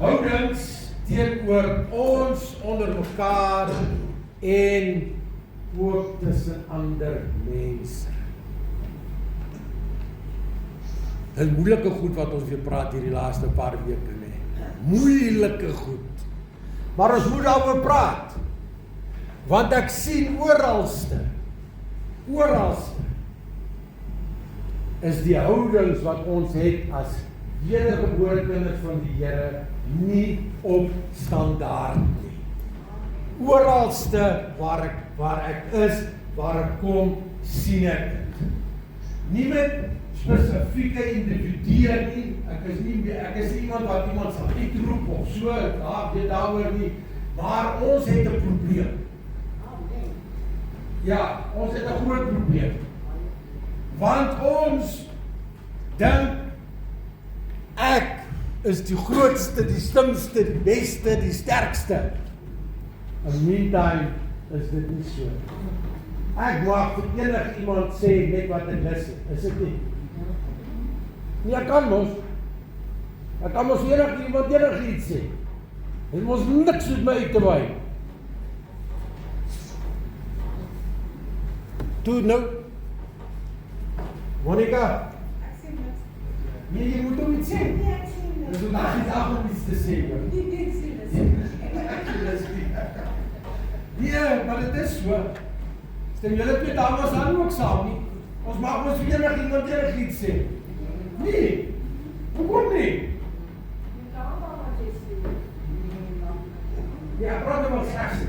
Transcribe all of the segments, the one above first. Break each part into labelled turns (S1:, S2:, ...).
S1: houdings teenoor ons onder mekaar en ook tussen ander mense. Dit is moeilike goed wat ons weer praat hierdie laaste paar weke, nee. Moeilike goed. Maar ons moet daaroor praat. Want ek sien oralste is die houdings wat ons het as wedergebore kinders van die Here nie op standaard nie. Oralste waar ek is, waar ek kom, sien ek dit. Nie met spesifieke individue nie, ek is nie iemand wat iemand sal uitroep of so, weet daaroor nie, maar ons het 'n probleem. Ja, ons het 'n groot probleem. Want ons dink ek is die grootste, die slimste, die beste, die sterkste. In meantime is dit nie so. Ek mag vir enig iemand sê net wat ek lus het. Is dit nie? Nee, ek kan mos. Ek kan mos iemand iets sê. Dit mos niks met my uit te waai. Toe nou. Monica?
S2: Ek sê niks.
S1: Nee, jy moet ook iets sê.
S2: Nee, ek sê niks.
S1: Dis vandag iets af om iets te sê.
S2: Nee, ek sê niks.
S1: Nee, maar dit is so. Stem julle twee dames aan ook saam nie? Ons mag ons vir iemand iets sê. Nee, hoekom nie? Ja, ek praat van slechtste.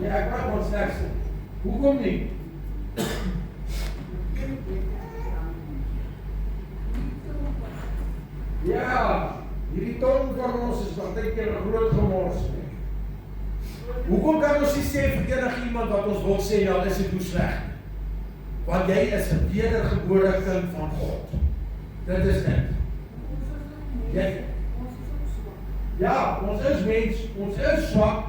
S1: Ja, ek praat van slechtste. Hoekom nie? Ja, hierdie tong van ons is wat ek keer 'n groot gemors. Hoekom kan ons nie sê vir enige iemand wat ons wil sê, ja, is dit hoe sleg? Want jy is 'n wedergebore kind van God. Dit is dit. Ja, ons is mens, ons is swak,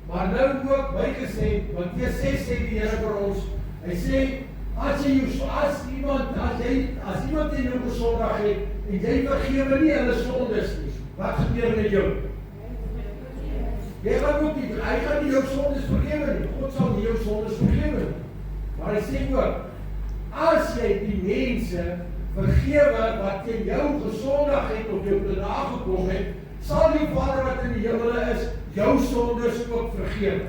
S1: maar nou ook bygesê, want Matteus 6 sê die Here vir ons, hy sê, as iemand in jou gesondig het, en jy vergewe nie hulle sondes nie, wat gebeur met jou? Jy gaan ook nie, hy gaan nie jou sondes vergewe nie, God sal nie jou sondes vergewe nie. Maar hy sê ook, as jy die mense vergewe wat teen jou gesondig het of jou te nagekom het, sal die Vader wat in die hemel is, jou sondes ook vergewe.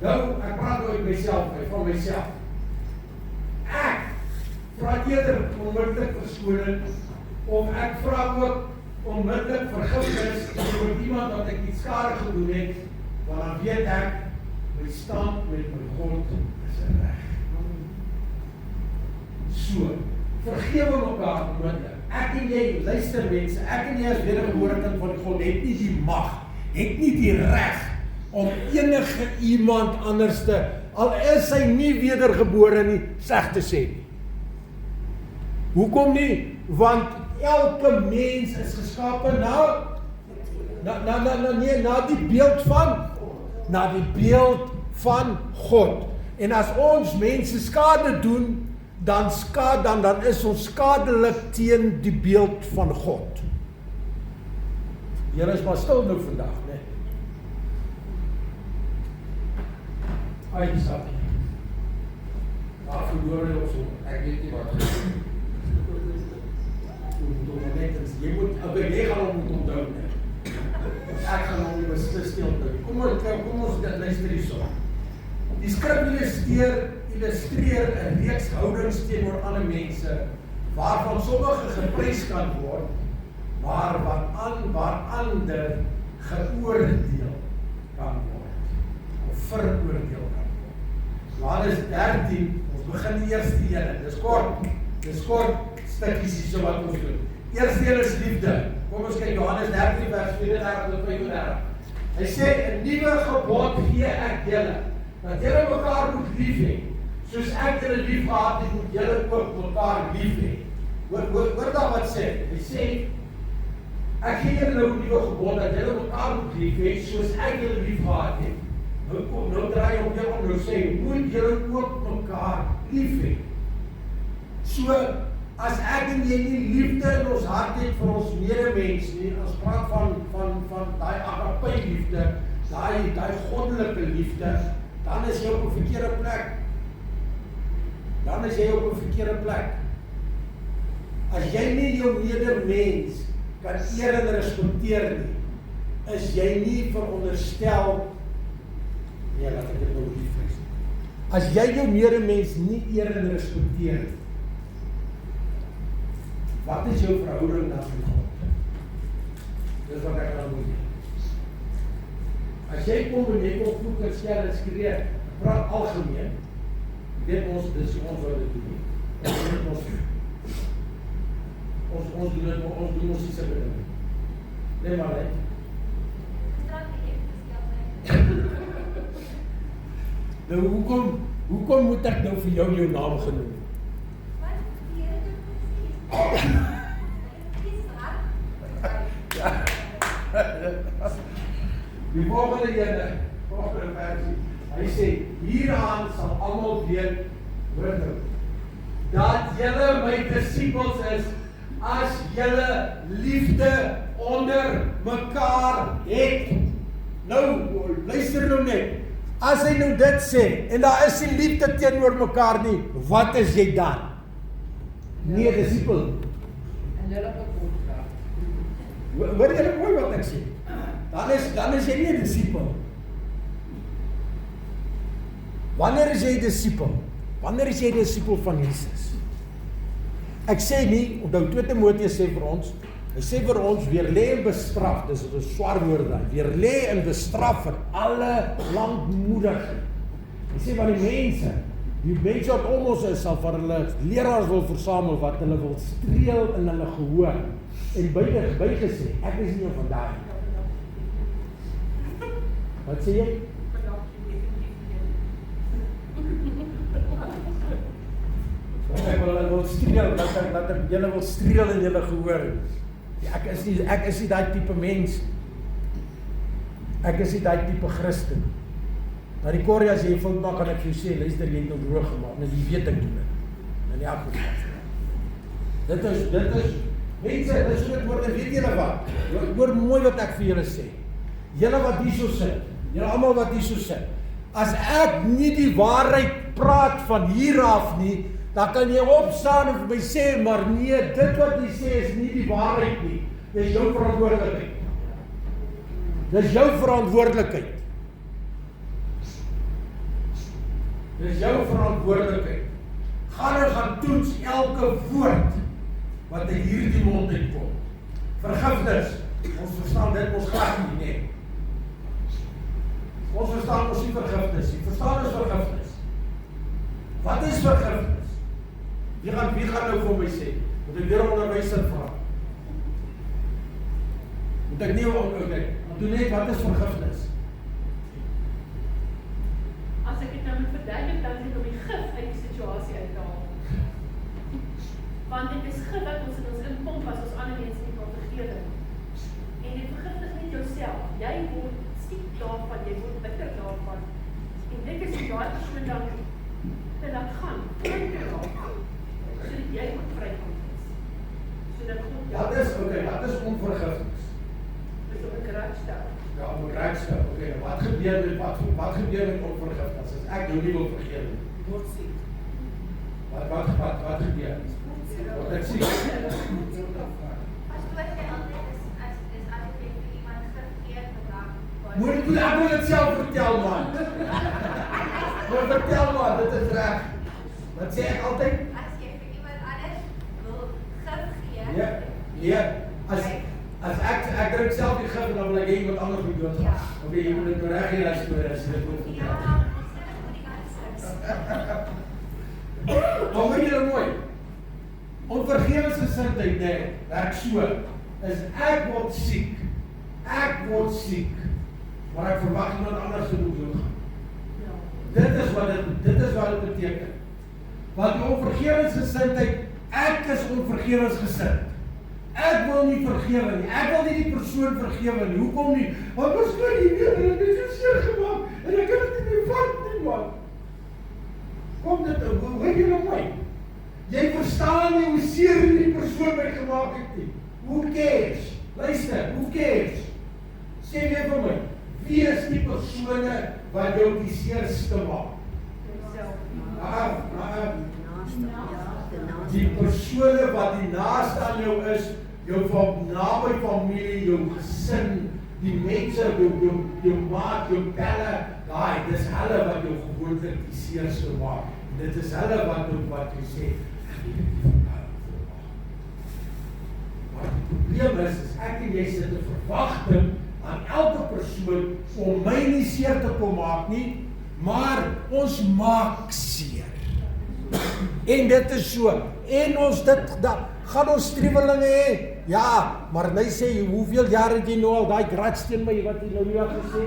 S1: Nou, ek praat nou uit myself, van myself. Ek vra eerder onmiddellik verskoning, of ek vra ook onmiddellik vergifnis oor iemand wat ek iets skade gedoen het, want dan weet ek, my stand met my God is reg. So, vergewe mekaar onmiddellik. Ek en jy, luister mense, ek en jy as wedergebore kind van God, het nie die mag, het nie die reg, om enige iemand anders te, al is hy nie wedergebore nie, sleg te sê nie. Hoekom nie? Want elke mens is geskape na die beeld van God. En as ons mense skade doen, dan is ons skadelik teen die beeld van God. Here is maar stil nou vandag, né? Isaac. Daar verloor hy ons, ek weet nie wat gedoen. Jy gaan hom moet onthou, né? Ek gaan hom nie beslis nie onthou. Kom ons luister hierso. Die skrif illustreer 'n reeks houdings teenoor ander mense, waarvan sommige geprys kan word, maar waar ander geoordeel kan word, of veroordeel kan word. Johannes 13, ons begin die eerste een, dis kort stukkies hier so wat ons doen. Eerste een is liefde. Kom ons kyk Johannes 13 vers 34 tot 35. Hy sê, 'n nuwe gebod gee ek julle, dat julle mekaar moet lief hê. Soos ek julle lief gehad het, moet julle ook mekaar lief hê. Hoor daar wat sê? Hy sê, ek gee julle nou 'n nuwe gebod, dat julle mekaar moet lief hê, soos ek julle lief gehad het. Nou draai op jou om, nou sê, moet julle ook mekaar lief hê. So, As ek en jy nie liefde in ons hart het vir ons medemens nie, ons praat van daai agape liefde, daai goddelike liefde, dan is jy op 'n verkeerde plek. Dan is jy op 'n verkeerde plek. As jy nie jou medemens kan eer en respekteer nie, is jy nie veronderstel, nee, laat ek dit nou lief. As jy jou medemens nie eer en respekteer nie, wat is jou verhouding dan met God? Dis wat ek aan moet doen. As jy kom en jy kom vloek en skel en skree, praat algemeen, weet ons, dis ons wat dit doen. Ons doen ons nie sulke dinge. Nee maar hè. Nou hoekom moet ek nou vir jou naam genoem? Die volgende versie, hy sê, hieraan sal almal weet, dat julle my disippels is, as julle liefde onder mekaar het. Nou, luister nou net, as hy nou dit sê, en daar is nie liefde teenoor mekaar nie, wat is jy dan? Nie disipel.
S2: En julle bekommerd.
S1: Hoor julle mooi wat ek sê? Dan is jy nie 'n disipel. Wanneer is jy 'n disipel? Wanneer is jy 'n disipel van Jesus? Ek sê nie, onthou 2 Timoteus sê vir ons, hy sê vir ons, weer lê en bestraf, dis 'n swaar woord daai, weer lê en bestraf vir alle lankmoedigheid. Hy sê van die mense wat om ons is, sal vir hulle leraars wil versamel, wat hulle wil streel in hulle gehoor, en bygesê, ek is nie van daai. Wat sê jy? Ek wil streel, dat ek julle wil streel in julle gehoor. Ek is nie daai tipe mens. Ek is nie daai tipe Christen. Maar die Corrie, as jy fout maak, kan ek vir jou sê, luister, jy het nou droog gemaak, en jy weet ek doen dit. En die afgeslag. Dit is, mense, dit is dit woord, en weet julle wat? Hoor mooi wat ek vir julle sê. Julle wat hier so sit, julle almal wat hier so sit, as ek nie die waarheid praat van hier af nie, dan kan jy opstaan en vir my sê, maar nee, dit wat jy sê is nie die waarheid nie. Dis jou verantwoordelikheid. Dis jou verantwoordelikheid. Dis jou verantwoordelikheid. Gaan toets elke woord wat uit hierdie mond uitkom. Vergifnis. Ons verstaan dit ons glad nie, nee. Ons verstaan ons nie vergifnis nie. Verstaan ons vergifnis? Wat is vergifnis? Wie gaan nou vir my sê? Moet ek weer 'n onderwyser vra? Moet ek nie want toe net, wat is vergifnis?
S3: As ek dit nou moet verduidelik, dan is dit om die gif uit die situasie uit te haal. Want dit is gif wat ons in ons inpomp as ons ander mense nie kan vergewe. En dit vergiftig net jouself. Jy word siek daarvan, jy word bitter daarvan. En dit is die daai persoon dan te laat gaan, sodat jy ook vry kan wees. Sodat God jou...
S1: Wat is onvergifnis?
S3: Dis op 'n kruisstel.
S1: Ja, op 'n kruisstel. Okay, wat gebeur met onvergifnis? As ek jou nie wil vergewe nie.
S2: Word siek.
S1: Wat gebeur? Wat ek sien. Ek moet dit self vertel, man. Vertel man, dit is reg. Wat sê ek altyd?
S4: As jy vir iemand anders wil gif gee.
S1: Ja. As ek drink self die gif en dan wil ek iemand anders moet dood.
S4: Ja.
S1: Okay, jy moet dit reg hier as jy dit moet vertel.
S4: Ja, ons sê dit
S1: Maar hoor julle mooi. Onvergewensgesindheid, nee, werk so, is ek word siek. Maar ek verwag iemand anders te moet doodgaan. Dit is wat dit beteken. Want die onvergewensgesindheid, ek is onvergewensgesind. Ek wil nie vergewe nie. Ek wil nie die persoon vergewe nie. Hoekom nie? Want ons kan nie weet, en dit is so seer gemaak, en ek kan dit nie meer vat nie, man. Kom dit, hoor jy nou my? Jy verstaan nie hoe seer die persoon my gemaak het nie. Who cares? Luister, who cares? Sê weer vir my, wie is die persone wat jou die seerste maak? Die persone wat die naaste aan jou is, jou naby familie, jou gesin, die mense, jou maat, jou pelle, dis hulle wat jou gewoonlik die seerste maak. Dit is hulle wat jy sê, maar die probleem is ek en jy sit 'n verwagting aan elke persoon om my nie seer te kom maak nie, maar ons maak seer. En dit is so, en gaan ons striwelinge hê? Ja, maar hy sê, hoeveel jaar het jy nou al daai grats teen my, wat jy nou nie gesê?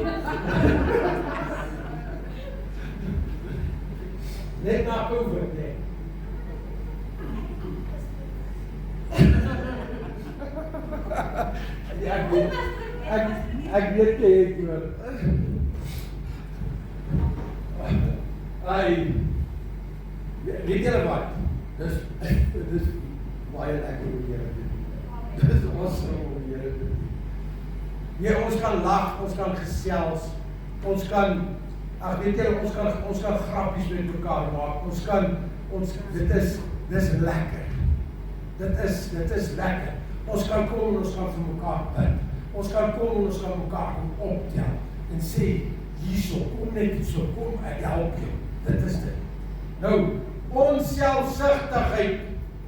S1: Net na COVID, nee. Ek weet jy het hoor. Weet julle wat? Dis baie lekker om Here te doen. Dis awesome om Here te doen. Ja, ons kan lag, ons kan gesels, ons kan grappies met mekaar maak. Dis lekker. Dit is lekker. Ons kan kom en ons kan vir mekaar bid. Ons kan kom en ons kan mekaar optel en sê, hierso, kom net so, kom ek help jou. Dit is dit. Nou, onselfsugtigheid.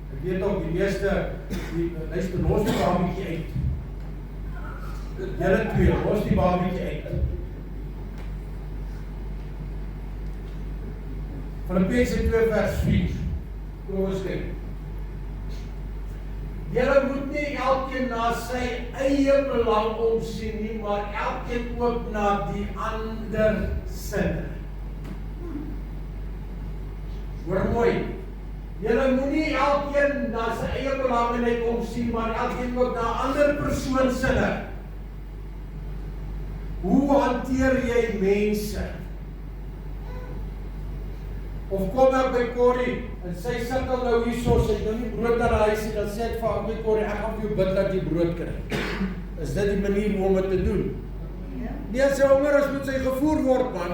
S1: Ek weet ook die meeste, luister, los die babietjie uit. Julle twee, los die babietjie uit. Filippense 2 vers 4. Kom ons kyk. Julle moet nie elkeen na sy eie belang omsien nie, maar elkeen ook na die ander sinne. Hoor mooi. Julle moet nie elkeen na sy eie belangrikheid omsien, maar elkeen ook na ander persoon sinne. Hoe hanteer jy mense? Of kom ek by Corrie, en sy sukkel nou hierso, sy het nou nie brood aan die huis nie, dan sê ek vir by Corrie, ek gaan vir jou bid dat jy brood kry. Is dit die manier om dit te doen? Nee, as sy honger is, moet sy gevoer word, man.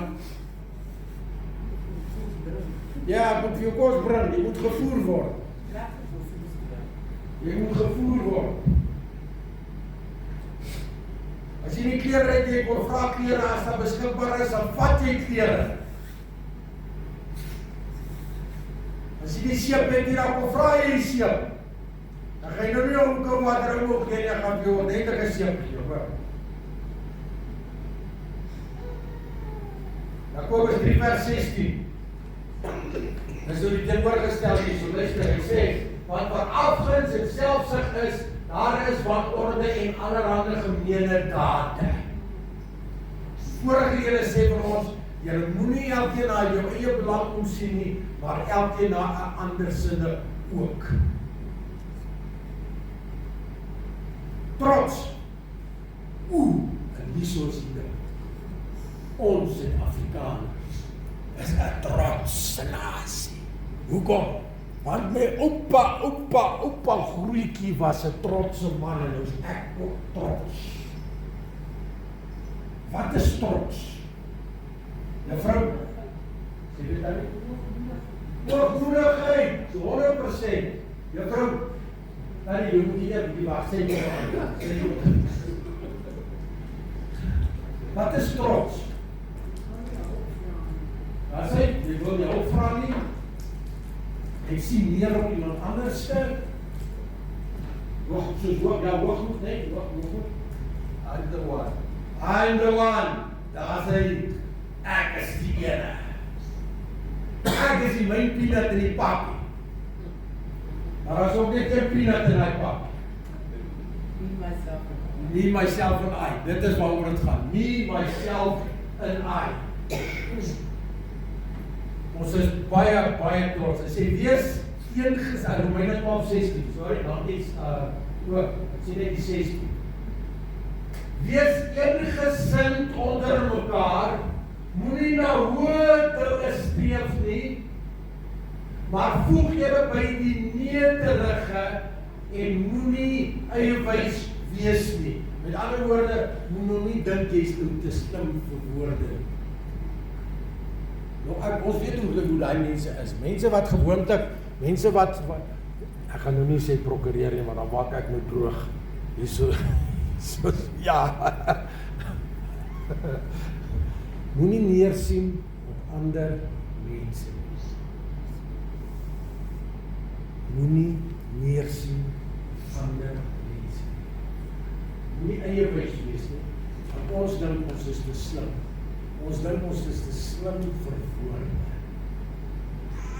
S1: Ja, ek moet vir jou kos bring, jy moet gevoer word. Jy moet gevoer word. As jy nie klere het, jy kon vra klere, as dat beskikbaar is, dan vat jy klere. As jy die seep het hier, dan kon vra jy die seep. Dan ga jy nou nie omkom wat er ook nie, jy gaan vir jou ordentlike seep gee. Jakobus 3 vers 16. Dis nou die teenoorgestel hier, so luister, hy sê, want waar afguns en selfsug is, daar is wanorde en allerhande gemeene dade. Vorige julle sê vir ons, julle moenie elkeen na jou eie belang omsien nie, maar elkeen na 'n ander sinne ook. Trots. En hierso is die ding. Ons Suid-Afrikaners is 'n trotse nasie. Hoekom? Want my oupa grootjie was 'n trotse man en ons ek ook trots. Wat is trots? Juffrou, sê dit dan nie? Hoogmoedigheid, 100%. Juffrou, jy moet hier die wag, sê jy. Wat is trots? Wat sê, jy wil nie opvra nie? Ek sien meer op iemand anders te. Hoogmoed, nee, hoogmoed. I'm the one. Daar sê, ek is die ene. Ek is die my peanut in die pak. Maar as ook net een peanut in die pak. Me, myself and I. Dit is waaroor het gaan. Me, myself and I. Ons is baie trots. Hy sê, wees eengesig, Romeine 12:16. Sorry, nog iets, ek sê net die 16. Wees eengesind onder mekaar, moenie na hoë dinge streef nie, Maar voeg julle by die nederige en moenie eiewys wees nie. Met ander woorde, moet nou nie dink jy is te slim vir woorde. Nou, ons weet hoe die mense is. Mense wat gewoonlik, mense wat ek gaan nou nie sê prokureer nie, want dan maak ek nou droog. Hierso, ja. Moenie neersien op ander mense. Moenie neersien op ander mense. Moenie eiewys wees nie. Want ons dink ons is te slim. Ons dink ons is te slim vir woorde.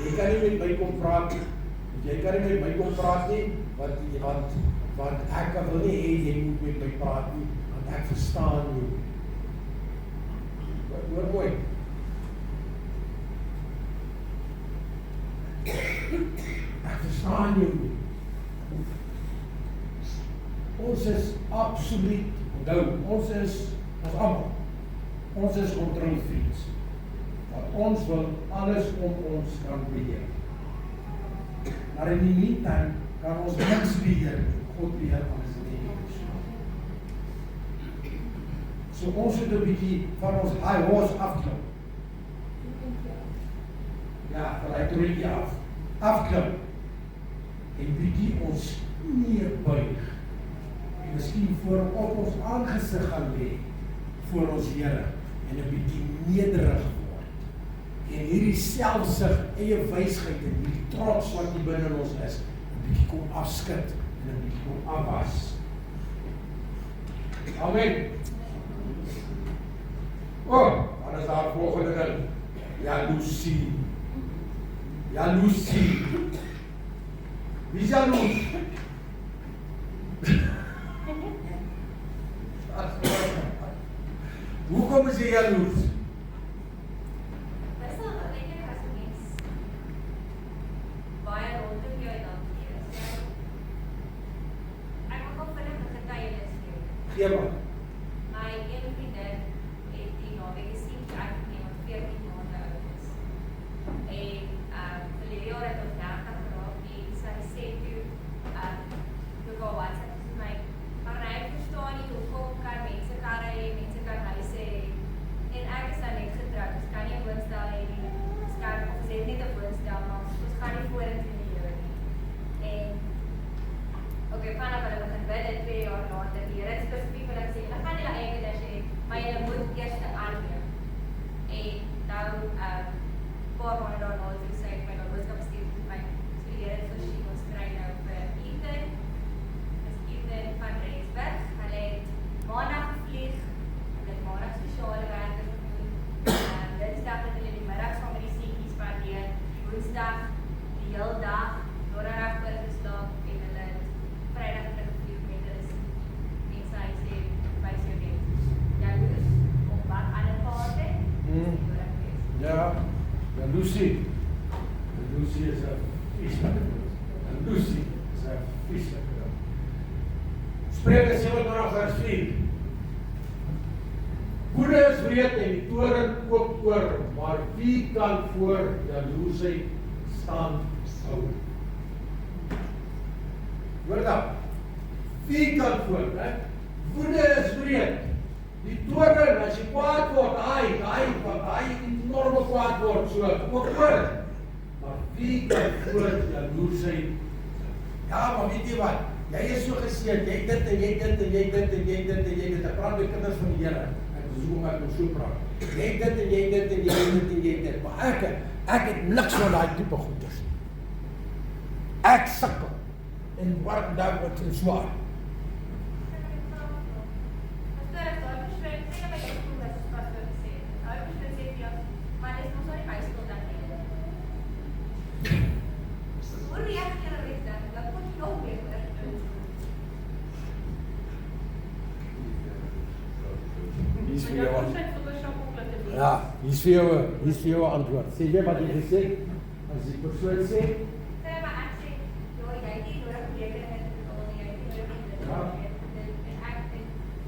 S1: Jy kan nie met my kom praat nie. Jy kan nie met my kom praat nie, want ek wil nie hê jy moet met my praat nie, want ek verstaan nie. Hoor mooi. Ek verstaan jou nie. Ons is absoluut, ons almal, ons is kontrolfreaks. Want ons wil alles om ons kan beheer. Maar in die meantime kan ons niks beheer, God beheer alles in die persoon. So ons moet 'n bietjie van ons high horse afklim. Ja, vanuit die afklim. En bietjie ons knie buig. En miskien voor op ons aangesig gaan lê voor ons Here en 'n bietjie nederig word. En hierdie selfsug, eie wysheid en hierdie trots wat hier binne ons is, 'n bietjie kom afskud en 'n bietjie kom afwas. Amen. Wat is daar volgende ding? Jaloesie. Jaloesie. Wie is jaloes? Hoekom is jy jaloes?
S4: Dis al wat ek as mens baie rondom jou dan is. Ek wil gou vinnig 'n getuienis gee.
S1: Gee maar.
S4: My een vriendin het die naweek gesien ek iemand 14 maande oud is. En verlede jaar het ons 30 geraak en sy sê toe toe gou WhatsApp vir my, maar ek verstaan nie hoekom kan mense karre hê, mense kan huise hê. En ek is nou net getroud, ons kan nie 'n woonstel hê nie. Ons het net 'n woonstel, maar ons gaan nie vorentoe in die lewe nie. En vanaf hulle begin bid en 2 jaar later, die Here het spesifiek vir hulle sê, julle gaan julle eie kinders hê, maar julle moet eers aanneem. En nou, paar maande daarna toe sê ek my nou boodskap gestuur vir my, so die Here het voorsien, ons kry nou vir Ethan, dis Ethan van Rensburg, hulle het maandag gevlieg, hulle het maandag sosiale werkers gedoen, dinsdag het hulle die middag saam met die seentjies spandeer, woensdag die heel dag, donderdag oorgeslaap en hulle het Vrydag het gevlieg met hulle sien en sy sê, wys jou net, jaloes op wat ander paard het,
S1: Ja, jaloesie. Jaloesie is 'n vieslike ding. Jaloesie is 'n vieslike ding. Spreuke 27:4. Woede is wreed en die toorn kook oor, maar wie kan voor jaloesheid staan hou? Hoor dat? Wie kan voor, hè? Woede is wreed. Die toorn, as jy kwaad word, hy enorme kwaad word, so, ook oor. Maar wie kan voor jaloesheid? Ja, maar weet jy wat? Jy is so geseën, jy dit en jy dit en jy dit en jy dit en jy dit. Ek praat met kinders van die Here. Ek is hoe ek so praat. Jy dit en jy dit en jy dit en jy dit. Maar ek het niks van daai tipe goeders nie. Ek sukkel en word daar wat te swaar. Ja, hier is vir jou antwoord. Sê jy wat jy gesê? As die persoon sê,
S4: maar ek sê, jy het nie nodig berekening in te betaal nie, jy het nie nodig in te betaal nie.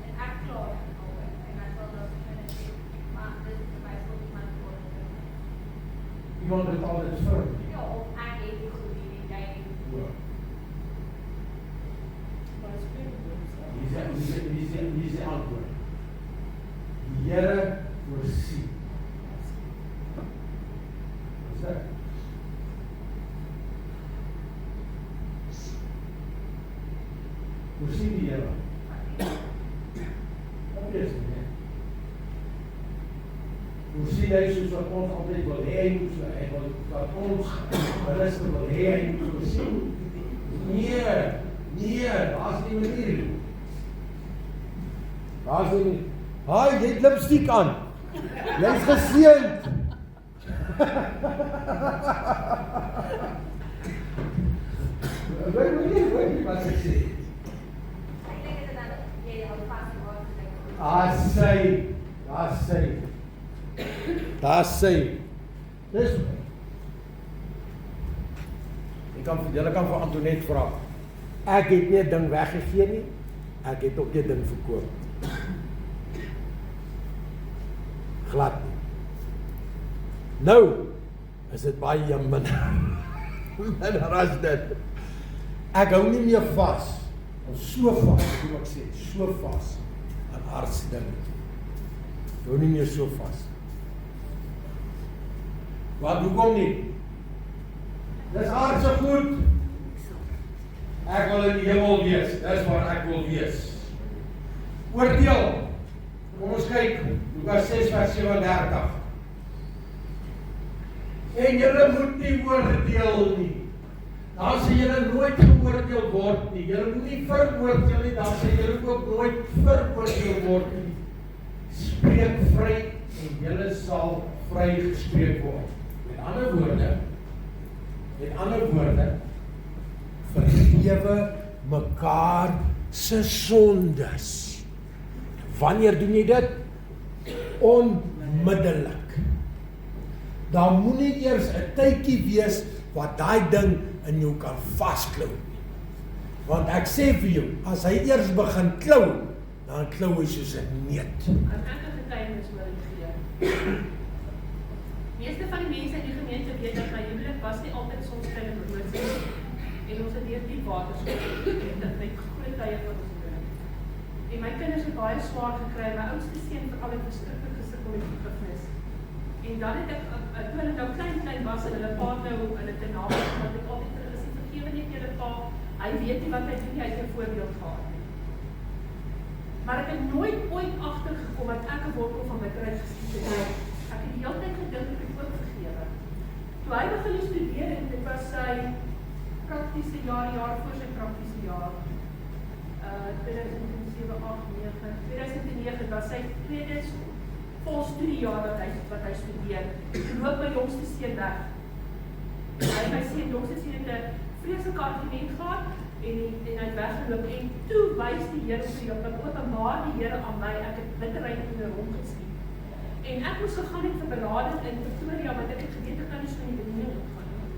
S4: En ek klaar en ek sal dat sê, maar dit is vir my so iemand voor.
S1: iemand het altyd vir.
S4: Ja, of ek
S1: Here voorsien. Wat is dit? Voorsien die Here. Wat is dit? Voorsien hy soos wat ons altyd wil hê, hy wil dat ons rustig wil hê, hy moet voorsien. Nee, daar is nie manier. Daar is nie. Haai, jy het lipstiek aan. Jy is geseënd. Weet nie wat ek sê.
S4: Ek dink dit dan jy hou vas aan wat jy dink.
S1: Daar sê. Dis Julle kan vir Antoinette vra. Ek het nie 'n ding weggegee nie. Ek het ook nie 'n ding verkoop. Glad nie. Nou is dit baie minder as dit. Ek hou nie meer vas. Ons so vas, hoe ek sê, so vas aan aardse dinge. Ek hou nie meer so vas. Wat hoekom nie? Dis aardse goed. Ek wil in die hemel wees. Dis waar ek wil wees. Oordeel. Kom ons kyk. Lukas 6 vers 37. En julle moet nie oordeel nie. Dan sê julle nooit geoordeel word nie. Julle moet nie veroordeel nie. Dan sê julle ook nooit veroordeel word nie. Spreek vry en julle sal vry gespreek word. Met ander woorde, vergewe mekaar se sondes. Wanneer doen jy dit? Onmiddellik. Daar moet nie eers 'n tydjie wees wat daai ding in jou kan vasklou nie. Want ek sê vir jou, as hy eers begin klou, dan klou hy soos 'n neut.
S3: Ek getuienis wil gee. Meeste van die mense in die gemeente weet dat my huwelik was nie altyd soms klein en brood en ons het deur diep waters gekom. Dit met groot tye van ons huwelik. En my kinders het baie swaar gekry. My oudste seun veral het verskriklik gesukkel met vergifnis. En dan het ek toe hulle nou klein was en hulle pa nou hulle te naby wat ek altyd vir hulle sê vergewe net julle pa. Hy weet nie wat hy doen nie, hy het 'n voorbeeld gehad. Maar ek het nooit ooit agtergekom dat ek 'n wortel van bitterheid geskiet het. Ek het die hele tyd gedink ek het ook vergewe. Toe hy begin studeer en dit was sy praktiese jaar voor sy praktiese jaar. 2009 was sy tweede volstudiejaar wat hy studeer. Toe loop my jongste seun weg. My jongste seun het 'n vreeslike argument gehad en hy het weggeloop en toe wys die Here vir hom dat openbaar die Here aan my ek het bitterheid in 'n rond geskiet. En ek moes gegaan het vir berading in Pretoria want ek het geweet ek kan nie so in die bediening opgaan nie.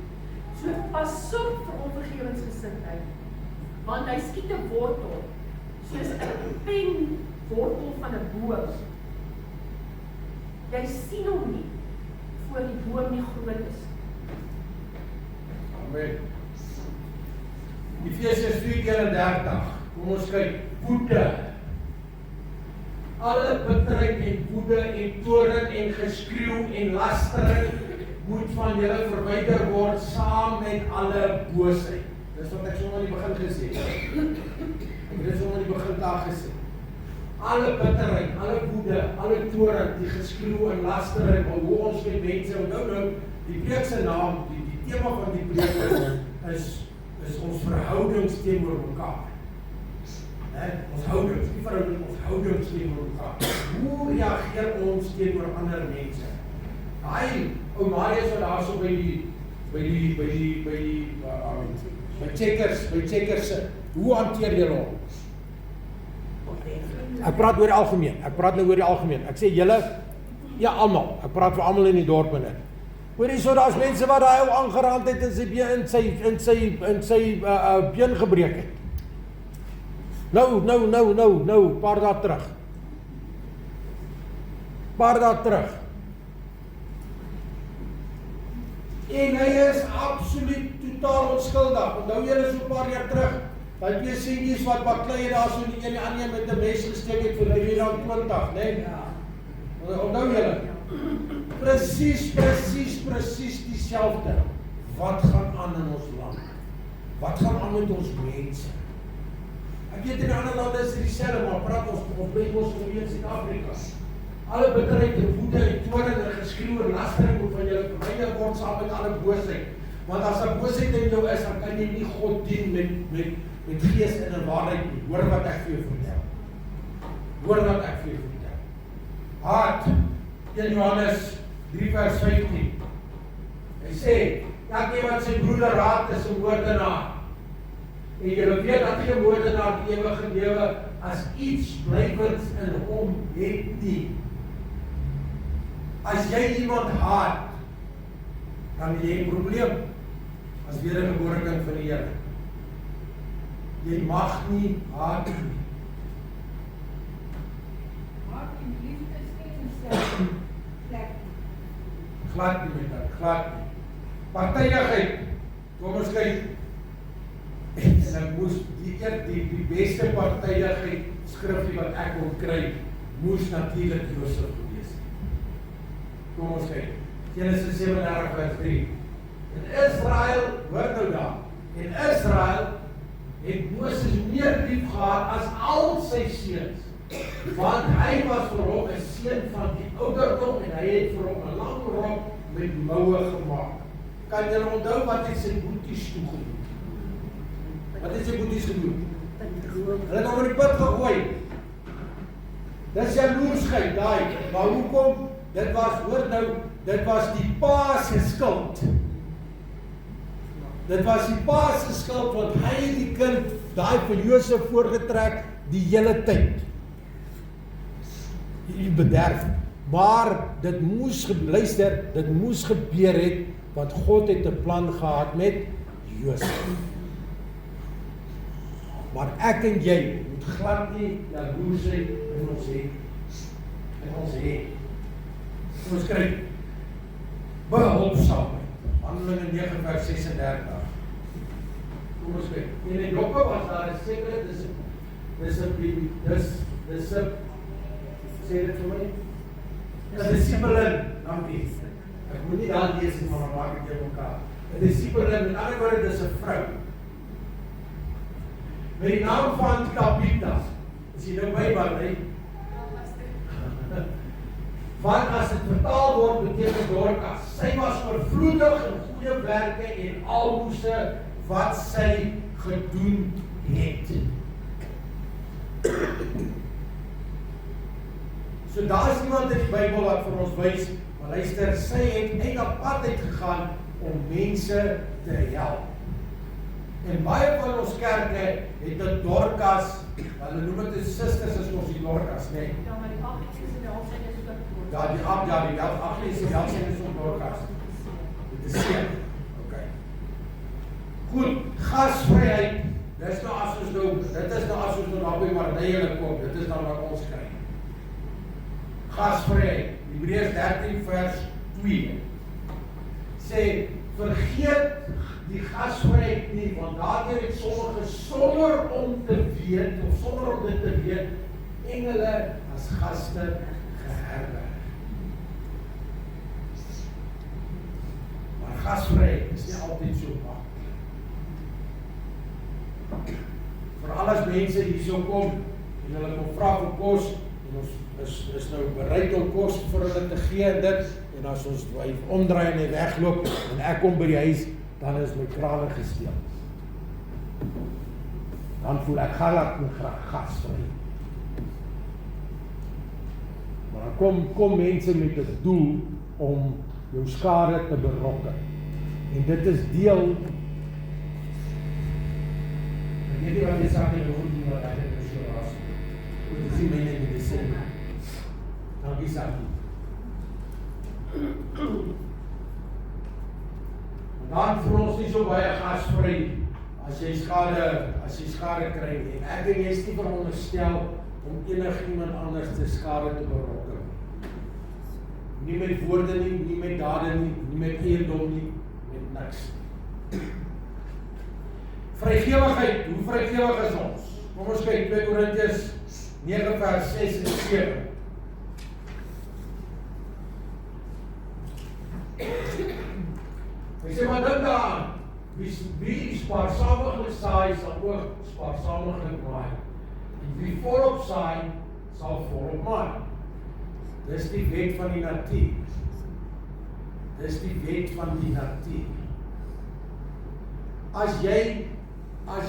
S3: So pas op vir onvergewensgesindheid. Want hy skiet 'n wortel soos 'n penwortel van 'n boom. Jy sien hom nie voor die boom nie groot is.
S1: Amen. Efesiërs 4:30. Kom ons kyk. Woede. Alle bitterheid en woede en toorn en geskreeu en lastering moet van julle verwyder word saam met alle boosheid. Dis wat ek sommer aan die begin gesê het. Dis sommer aan die begin daar gesê. Alle bitterheid, alle woede, alle toorn, die geskreeu en lastering, hoe ons met mense onthou die preek se naam, die tema van die preek is ons verhoudings teenoor mekaar. Ons houdings, nie verhouding, ons houdings teenoor mekaar. Hoe reageer ons teenoor ander mense? Ou Marius wat daar so by checkers, hoe hanteer julle hom? Ek praat oor die algemeen. Ek praat nou oor die algemeen. Ek sê julle, ja almal. Ek praat vir almal in die dorp en dit. Hoor jy so, daar's mense wat daai ou aangeraand het en sy been gebreek het. Nou, paar dae terug. En hy is absoluut totaal onskuldig. Onthou julle so 'n paar jaar terug, daai twee seentjies wat baklei daar so die een die ander met 'n mes gesteek het vir R3.20, né? Onthou julle? Presies dieselfde. Wat gaan aan in ons land? Wat gaan aan met ons mense? Ek weet in ander lande is dieselfde, maar praat ons bly ons in Suid-Afrika. Alle bitterheid en woede en toorn en geskreeu en lastering moet van julle verwyder word saam met alle boosheid. Want as daar boosheid in jou is, dan kan jy nie God dien met gees en in waarheid nie. Hoor wat ek vir jou vertel. Hoor wat ek vir jou vertel. Haat, 1 Johannes 3 vers 15. Hy sê, elkeen wat sy broeder haat is 'n moordenaar. En julle weet dat die moordenaar die ewige lewe as iets blywends in hom het nie. As jy iemand haat, dan het jy 'n probleem as wedergebore kind van die Here. Jy mag nie haat nie.
S2: Haat en liefde is nie dieselfde plek.
S1: Glad nie met dit, glad nie. Partydigheid, kom ons kyk. En ek moes die beste partydigheid skrifgie wat ek kon kry, moes natuurlik Josef gewees het. Kom ons kyk. Genesis 37 vers 3. In Israel, hoor nou daar, in Israel het Moses meer lief gehad as al sy seuns, want hy was vir hom 'n seun van die ouderdom en hy het vir hom 'n lang rok met moue gemaak. Kan jy onthou wat hy sy boeties toegedoen? Wat het sy boeties gedoen? Hulle het hom in die put gegooi. Dis jaloersheid, daai. Maar hoekom? Dit was, hoor nou, dit was die pa se skuld. Dit was die pa se skuld, want hy het die kind, daai vir Josef voorgetrek, die hele tyd. Die bederf. Maar dit moes, luister, dit moes gebeur het, want God het 'n plan gehad met Josef. Maar ek en jy moet glad nie jaloersheid in ons hê. In ons hê. Ons kyk behulpsaamheid. Handelinge 9 vers 36. Kom ons kyk. In die Joppe was daar 'n sekere dissipline. Sê dit vir my. 'n Disipelin, dankie. Ek moet nie daar lees nie, maar maak ek jou mekaar. 'n Disipelin, met ander woorde, dis 'n vrou. Met die naam van Tabitha. Is jy nou by wat, hè? Want as dit vertaal word, beteken Dorcas. Sy was oorvloedig in goeie werke en almoese wat sy gedoen het. So daar is iemand in die Bybel wat vir ons wys, maar luister, sy het eintlik pad uitgegaan om mense te help. En baie van ons kerke het 'n Dorcas, hulle noem dit susters as ons die Dorcas, nee.
S3: Ja, maar die Agnes is in die Alsyn is ook goed.
S1: Ja, die Agnes is Alsyn is ook Dorcas. Dit is seker. Okay. Goed, gasvryheid. Dis nou as ons nou, dit is nou as ons nou daar by Mardeele kom, dit is dan wat ons kry. Gasvryheid. Hebreërs 13 vers 2. Sê, vergeet die gasvryheid nie, want daardeur het sommige sonder om te weet, of sonder om dit te weet, engele as gaste geherberg. Maar gasvryheid is nie altyd so maklik. Veral as mense hier so kom, en hulle kom vra vir kos, en ons is nou bereid om kos vir hulle te gee en dit, en as ons omdraai en hy wegloop, en ek kom by die huis, dan is my krane gesteel. Dan voel ek glad my gasvry. Maar dan kom mense met 'n doel om jou skade te berokken. En dit is deel. Ek weet nie wat jy sê oor wat ek het so was. Dit is nie myne in die sin. Dankie Saki. Dan voel ons nie so baie gasvry as jy skade kry nie. Ek en jy is nie veronderstel om enigiemand anders te skade te berokken. Nie met woorde nie, nie met dade nie, nie met eiendom nie, met niks. Vrygewigheid, hoe vrygewig is ons? Kom ons kyk 2 Korintiërs 9 vers 6 en 7. Hy sê maar dink daaraan, wie spaarsamiglik saai sal ook spaarsamiglik maai. En wie volop saai sal volop maai. Dis die wet van die natuur. Dis die wet van die natuur. As jy ek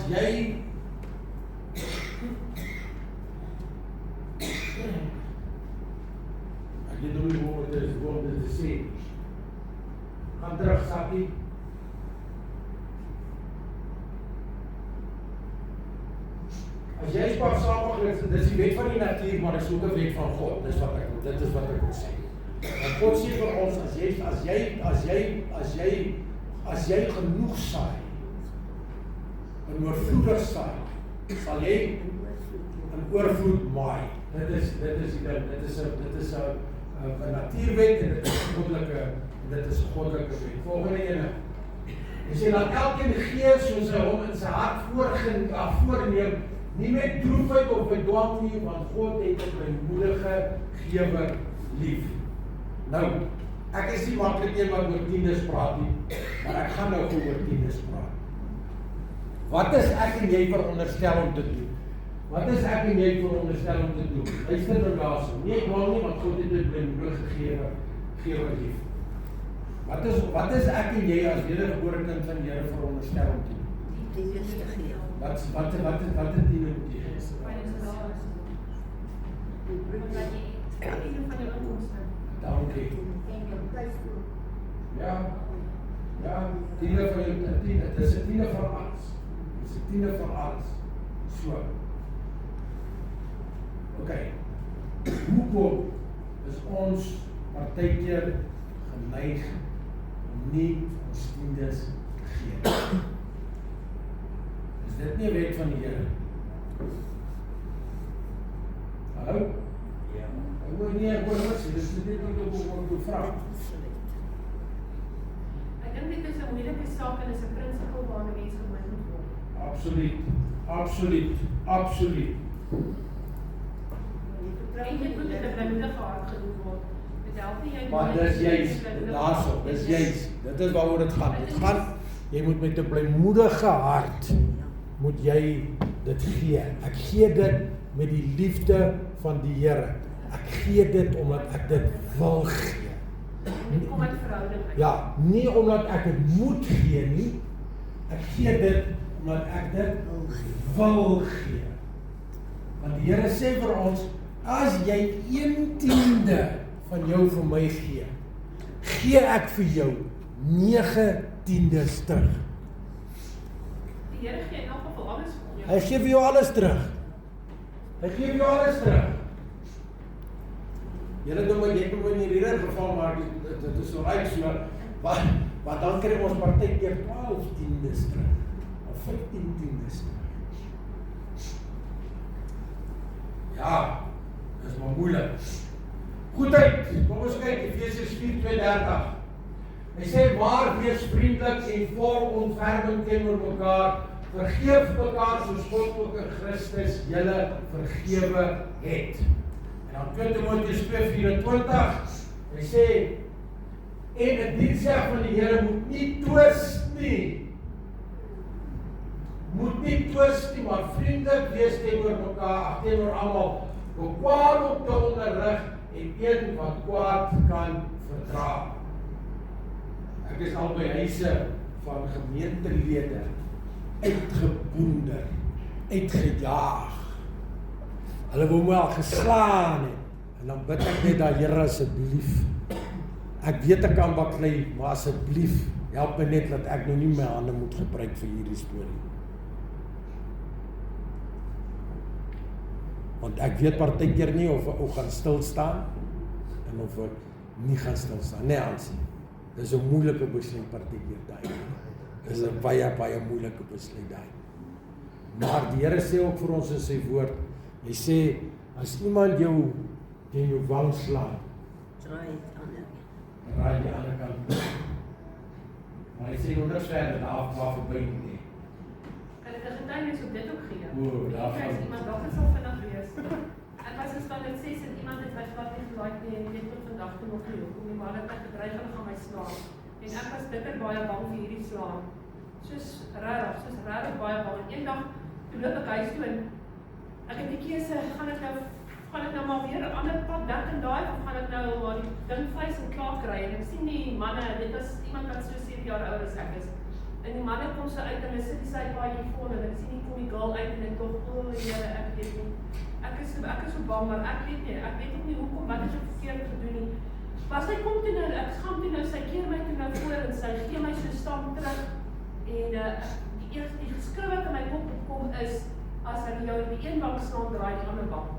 S1: weet nie hoe dit is om dit te sê. Gaan terug, Sakkie. As jy spaarsamig, dis die wet van die natuur, maar dis ook 'n wet van God. Dit is wat ek wil sê. En God sê vir ons, as jy genoeg saai, in oorvloedig saai, sal jy in oorvloed maai. Dit is die ding. Dit is 'n natuurwet en dit is 'n goddelike wet. Volgende ene. Hy sê dat elkeen gee soos hy hom in sy hart voorneem, nie met droefheid of met dwang nie, want God het 'n vrymoedige gewer lief. Nou, ek is nie maklik een wat oor tiendes praat nie, maar ek gaan nou oor tiendes praat. Wat is ek en jy veronderstel om te doen? Luister nou daarso. Nie ek wou nie, want God het dit vrymoedige gewer lief. Wat is ek en jy as wedergebore kind van die Here veronderstel om te doen?
S5: Tiendes te gee.
S1: Wat is tiende betekenis? Dankie. Ja, tiende van jou tiende. Dit is 'n tiende van alles. So. Okay. Hoekom is ons partykeer geneig om nie ons tiendes te gee? Is dit nie 'n wet van die Here? Hallo? Ja. Ek wil nie sê, dis net wat ek wil vra.
S3: Ek dink dit is 'n moeilike saak en is 'n prinsipel waarna mense gemeet moet word. Absoluut. En dit moet met 'n vrymoedige hart gedoen word. Dit help nie jy
S1: Maar dis juist, daarso, dis juist. Dit is waaroor dit gaan. Jy moet met 'n blymoedige hart moet jy dit gee. Ek gee dit met die liefde van die Here. Ek gee dit omdat ek dit wil gee.
S3: Nie kom uit verhouding uit.
S1: Ja, nie omdat ek dit moet gee nie. Ek gee dit omdat ek dit wil gee. Want die Here sê vir ons, as jy 1/10 van jou vir my gee, gee ek vir jou 9/10 terug.
S3: Die Here gee in elk geval alles vir jou.
S1: Hy gee vir jou alles terug. Julle doen maar jy moet in hierdie geval maar dit is so reg so. Maar dan kry ons partykeer 12/10 terug of 15/10 terug. Ja, dis maar moeilik. Goedheid, kom ons kyk Efesiërs 4:32. Hy sê maar wees vriendelik en vol ontferming teenoor mekaar. Vergeef mekaar soos God ook in Christus julle vergewe het. En dan 2 Timoteus 2:24. Hy sê en 'n diensknegt van die Here moet nie twis nie. Maar vriendelik wees teenoor mekaar, teenoor almal. Bekwaam om te onderrig en een wat kwaad kan verdra. Ek is al by huise van gemeentelede uitgeboender, uitgejaag. Hulle wou my al geslaan het. En dan bid ek net daar, Here asseblief. Ek weet ek kan baklei, maar asseblief help my net dat ek nou nie my hande moet gebruik vir hierdie storie. Want ek weet partykeer nie of ek gaan stil staan en of ek nie gaan stil staan. Nee, Hansie. Dis 'n moeilike besluit partykeer daai. Dis 'n baie moeilike besluit daai. Maar die Here sê ook vir ons in sy woord, hy sê as iemand jou teen jou wang slaan, draai die ander kant. Maar hy sê nog niks verder daar verby nie.
S3: Kan ek 'n getuienis op dit ook gee?
S1: O, daarvan.
S3: As iemand dalk sal vinnig wees. Ek was in standaard 6 en iemand het my glad nie gelaik nie en ek weet tot vandag toe nog nie hoekom nie, maar hulle het my gedreig hulle gaan my slaan. En ek was bitter baie bang vir hierdie slaan. Soos regtig baie bang. En eendag toe loop ek huis toe en ek het die keuse, gaan ek nou maar weer 'n ander pad dak en daai of gaan ek nou maar die ding vleis en klaar kry en ek sien die manne, dit was iemand wat so 7 jaar ouer as ek is. En die manne kom so uit en hulle sit die sypaadjie voor en ek sien nie kom die girl uit en ek dink, o Here, ek weet nie. Ek is so bang, maar ek weet nie hoekom, wat het ek verkeerd gedoen nie. Maar sy kom toe nou, ek gaan toe nou, sy keer my toe nou voor en sy gee my so stamp terug. En die geskryf wat in my kop opkom is, as hy jou in die een wang slaan, draai die ander wang.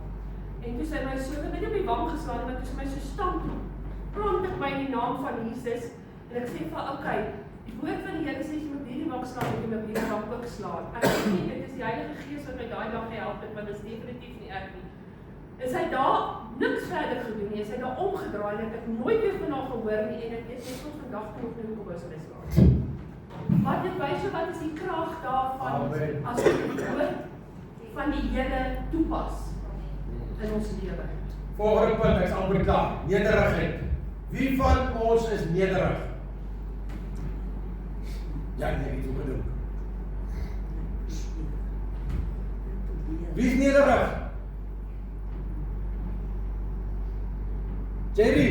S3: En toe sy my so, ek het nie op die wang geslaan, maar toe sy my so stamp, plant ek my in die naam van Jesus, en ek sê van, okay, die woord van die Here sê, jy moet hierdie wang slaan, en jy moet hierdie wang ook slaan. Ek weet nie, dit is die Heilige Gees wat my daai dag gehelp het, want dit is definitief nie ek nie. En sy daar niks verder gedoen nie, sy daar omgedraai, en ek het nooit weer van haar gehoor nie, en ek weet net tot vandag toe nog nie hoekom is sy slaan. Maar dit wys jou wat is die krag daarvan, as ons die woord van die Here toepas in ons lewe.
S1: Volgende punt, ek is amper klaar. Nederigheid. Wie van ons is nederig? Ja, nee, nie so gedoen. Wie is nederig? Jerry?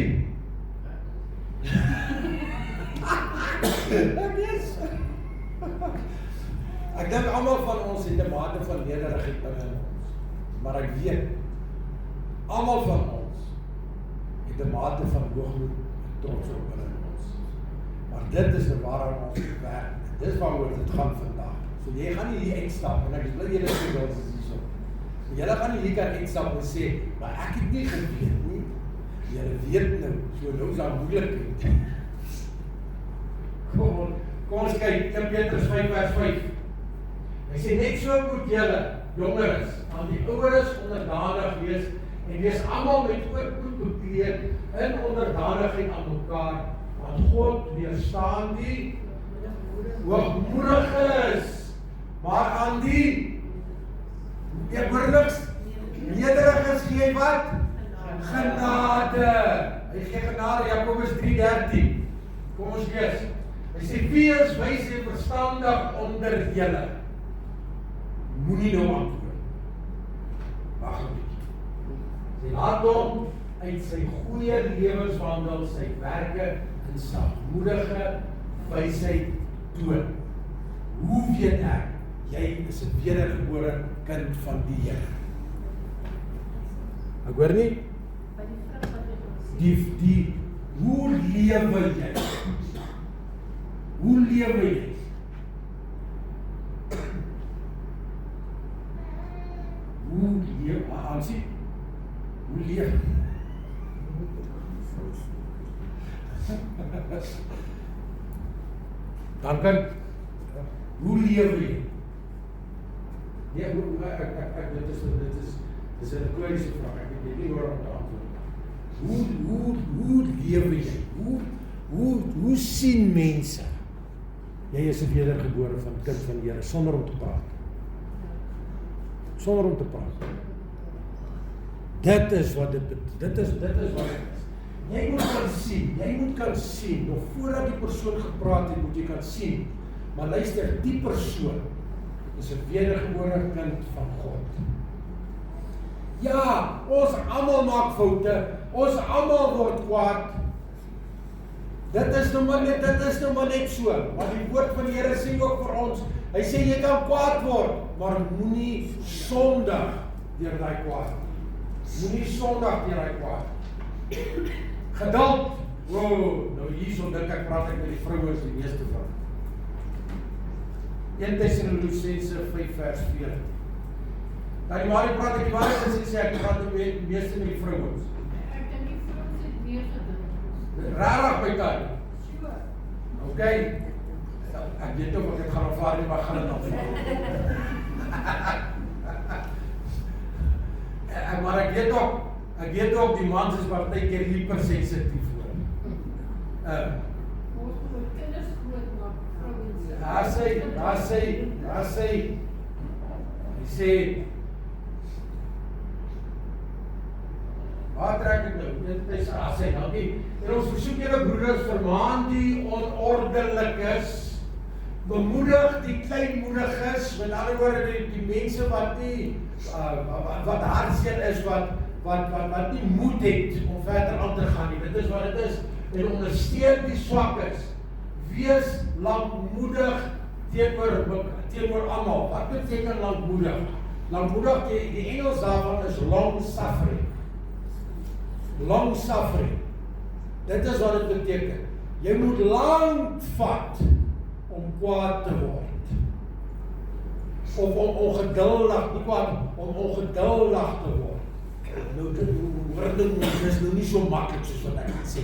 S1: Ek dink almal van ons het 'n mate van nederigheid binne in ons. Maar ek weet, almal van ons het 'n mate van hoogmoed en trots op binne in ons. Maar dit is waaraan ons moet werk. Dis waaroor dit gaan vandag. So jy gaan nie hier uitstap en ek is bly julle sê dit is hierso. Julle gaan nie hier kan uitstap en sê, maar ek het nie geweet nie. Julle weet nou, so nou is daar moeilikheid. Kom ons kyk, 1 Petrus 5 vers 5. Hy sê net so moet julle, jongeres, aan die oueres onderdanig wees en wees almal met oorvloed bekleed in onderdanigheid aan mekaar, want God weerstaan die hoogmoediges, maar aan die eerbiediges, nederiges gee hy wat? Genade. Hy gee genade, Jakobus 3:13. Kom ons lees. Hy sê, wees wys en verstandig onder julle. Moenie nou antwoord. Wag 'n bietjie. Sy laat hom uit sy goeie lewenswandel, sy werke in sagmoedige wysheid toon. Hoe weet ek? Jy is 'n wedergebore kind van die Here. Ek hoor nie?
S3: By die vrug wat jy ons
S1: Die hoe lewe jy? Hoe lewe jy? Hoe lewe, aansien? Hoe lewe? Dankie. Hoe lewe jy? Nee, dit is 'n kleinste vraag. Ek weet nie hoe om te antwoord. Hoe lewe jy? Hoe sien mense? Jy is 'n wedergebore van kind van die Here sonder om te praat. Sonder om te praat. Dit is wat dit is wat dit is. Jy moet kan sien, nog voordat die persoon gepraat het, moet jy kan sien. Maar luister, die persoon is 'n wedergebore kind van God. Ja, ons almal maak foute, ons almal word kwaad. Dit is nou maar net so, want die woord van die Here sê ook vir ons, hy sê jy kan kwaad word, maar moenie sondig deur daai kwaad. Moenie sondig deur daai kwaad. Geduld. Nou hierso dink ek praat ek met die vrouens die meeste van. 1 Tessalonisense 5 vers 4. Nou die Marie praat ek die waarheid sê ek praat die meeste met die vrouens.
S2: Ek dink die vrouens het meer geduld.
S1: Rarig by tyd.
S2: Sure.
S1: Okay. Ek weet ook wat ek gaan aanvaar nie, maar gaan dit aanvaar. Maar ek weet ook die mans is partykeer hypersensitief hoor.
S2: Ons moet kinders groot maak, vrouens.
S1: Daar sê, hy sê, Waar trek ek nou? Dit is rasse, dankie. En ons versoek julle broeders, vermaan die onordelikes, bemoedig die kleinmoediges, met ander woorde die mense wat nie, wat hartseer is, wat nie moed het om verder aan te gaan nie. Dit is wat dit is. En ondersteun die swakkes. Wees lankmoedig teenoor almal. Wat beteken lankmoedig? Lankmoedig, die Engels daarvan is long suffering. Long suffering. Dit is wat dit beteken. Jy moet lank vat om kwaad te word. Of om ongeduldig, nie kwaad, om ongeduldig te word. Nou, dit is nou nie so maklik soos wat ek het sê.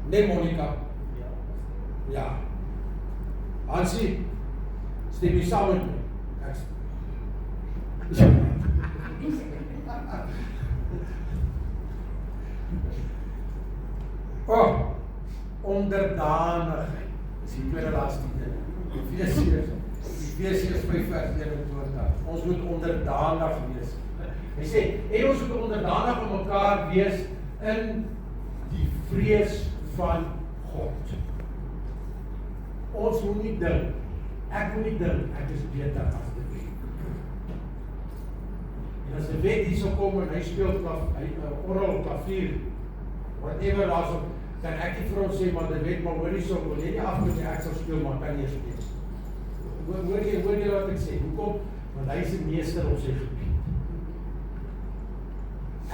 S1: Nee, Monica? Ja. Hansie, stem jy saam met my? Onderdanigheid. Dis die tweede laaste ding. Efesiërs 5:21. Ons moet onderdanig wees. Hy sê, en ons moet onderdanig aan mekaar wees in die vrees van God. Ons moet nie dink, ek moet nie dink, ek is beter as die wet. En as die wet hier so kom en hy speel orgel, klavier, whatever daar so, kan ek nie vir ons sê, maar die wet, maar hoor nie so, wil jy nie af met jy ek sal speel, maar kan nie speel. Hoor jy wat ek sê, hoekom? Want hy is die meester op sy gebied.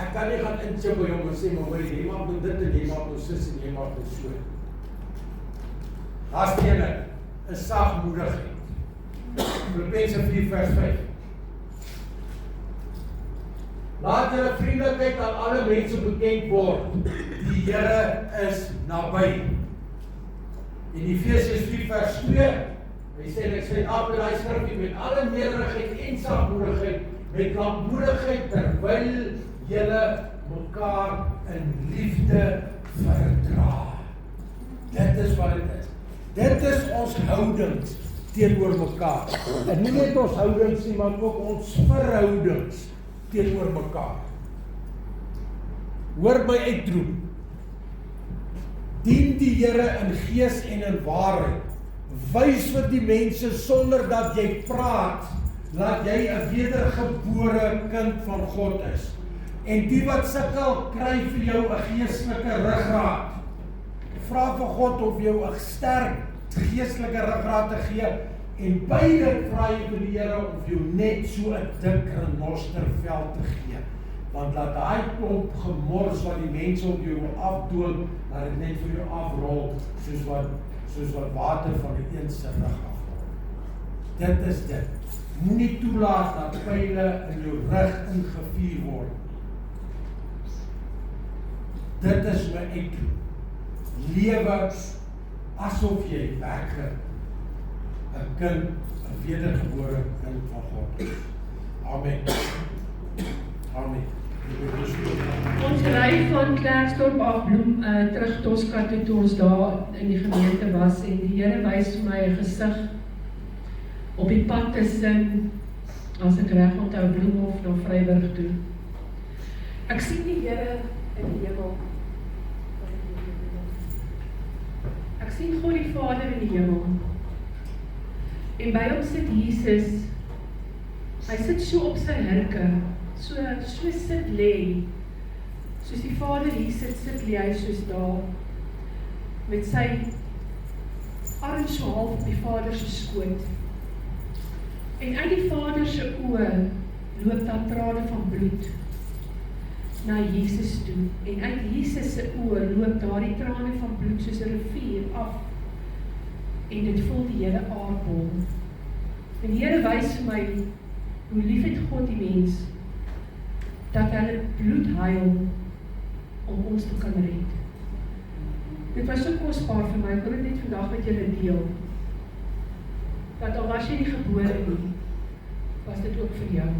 S1: Ek kan nie gaan inchip by hom en sê, maar hoor jy maak nou dit en jy maak nou sis en jy maak nou so. Daar is die ene, is sagmoedigheid. Filippense 4:5. Laat julle vriendelikheid aan alle mense bekend word. Die Here is naby. In Efesiërs 4:2, hy sê, ek sê af met die skrif, met alle nederigheid en sagmoedigheid, met lankmoedigheid, terwyl julle mekaar in liefde verdra. Dit is wat dit is. Dit is ons houdings teenoor mekaar. En nie net ons houdings nie, maar ook ons verhoudings teenoor mekaar. Hoor my uitroep. Dien die Here in gees en in waarheid. Wys vir die mense sonder dat jy praat, dat jy 'n wedergebore kind van God is. En die wat sukkel, kry vir jou 'n geestelike ruggraat. Vra vir God om jou 'n sterk geestelike ruggraat te gee. En beide vra jy vir die Here om jou net so 'n dik renostervel te gee. Want laat daai klomp gemors wat die mense op jou wil afdoen, laat dit net vir jou afrol, soos wat water van die een se rug afrol. Dit is dit. Moenie toelaat dat pyle in jou rug ingevuur word. Dit is my uitroep. Lewe asof jy werklik 'n kind, 'n wedergebore kind van God is. Amen. Amen.
S2: Ons ry van Klerksdorp af Bloem terug Tosca toe ons daar in die gemeente was en die Here wys vir my 'n gesig op die pad tussen, as ek reg onthou, Bloemhof na Vryburg toe. Ek sien die Here in die hemel. Ek sien God die Vader in die hemel. En by hom sit Jesus. Hy sit so op sy hurke, so sit lê. Soos die Vader hier sit lê hy soos daar, met sy arm so half op die Vader se skoot. En uit die Vader se oë loop daar trane van bloed na Jesus toe. En uit Jesus se oë loop daardie trane van bloed soos 'n rivier af. En dit vul die hele aardbol. En die Here wys vir my hoe lief het God die mens, dat hy bloed huil om ons te kan red. Dit was so kosbaar vir my, ek wil dit net vandag met julle deel. Dat al was jy nie gebore nie, was dit ook vir jou.